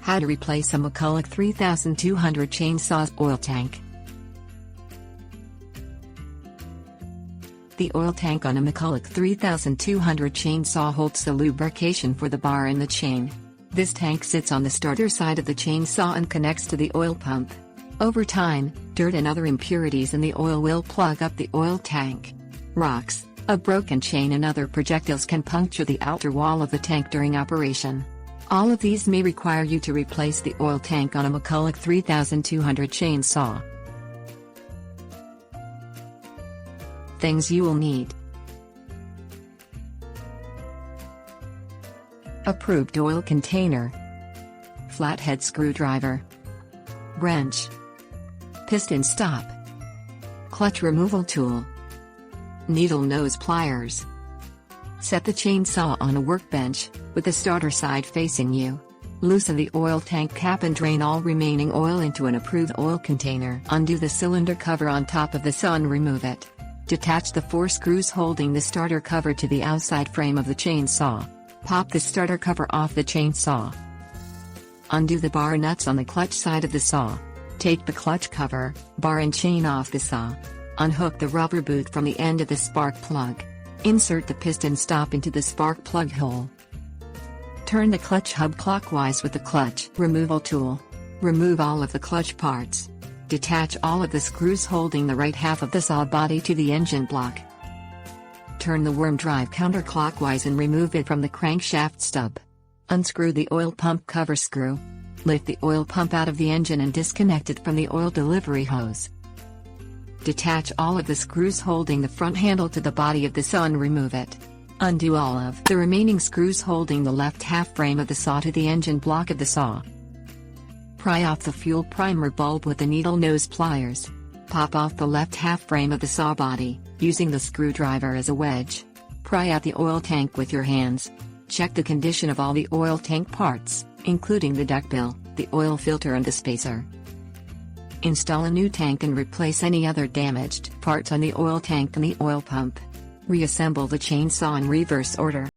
How to replace a McCulloch 3200 chainsaw's oil tank. The oil tank on a McCulloch 3200 chainsaw holds the lubrication for the bar in the chain. This tank sits on the starter side of the chainsaw and connects to the oil pump. Over time, dirt and other impurities in the oil will plug up the oil tank. Rocks, a broken chain and other projectiles can puncture the outer wall of the tank during operation. All of these may require you to replace the oil tank on a McCulloch 3200 chainsaw. Things you will need: approved oil container, flathead screwdriver, wrench, piston stop, clutch removal tool, needle nose pliers. Set the chainsaw on a workbench, with the starter side facing you. Loosen the oil tank cap and drain all remaining oil into an approved oil container. Undo the cylinder cover on top of the saw and remove it. Detach the 4 screws holding the starter cover to the outside frame of the chainsaw. Pop the starter cover off the chainsaw. Undo the bar nuts on the clutch side of the saw. Take the clutch cover, bar and chain off the saw. Unhook the rubber boot from the end of the spark plug. Insert the piston stop into the spark plug hole. Turn the clutch hub clockwise with the clutch removal tool. Remove all of the clutch parts. Detach all of the screws holding the right half of the saw body to the engine block. Turn the worm drive counterclockwise and remove it from the crankshaft stub. Unscrew the oil pump cover screw. Lift the oil pump out of the engine and disconnect it from the oil delivery hose. Detach all of the screws holding the front handle to the body of the saw and remove it. Undo all of the remaining screws holding the left half frame of the saw to the engine block of the saw. Pry off the fuel primer bulb with the needle nose pliers. Pop off the left half frame of the saw body, using the screwdriver as a wedge. Pry out the oil tank with your hands. Check the condition of all the oil tank parts, including the duckbill, the oil filter and the spacer. Install a new tank and replace any other damaged parts on the oil tank and the oil pump. Reassemble the chainsaw in reverse order.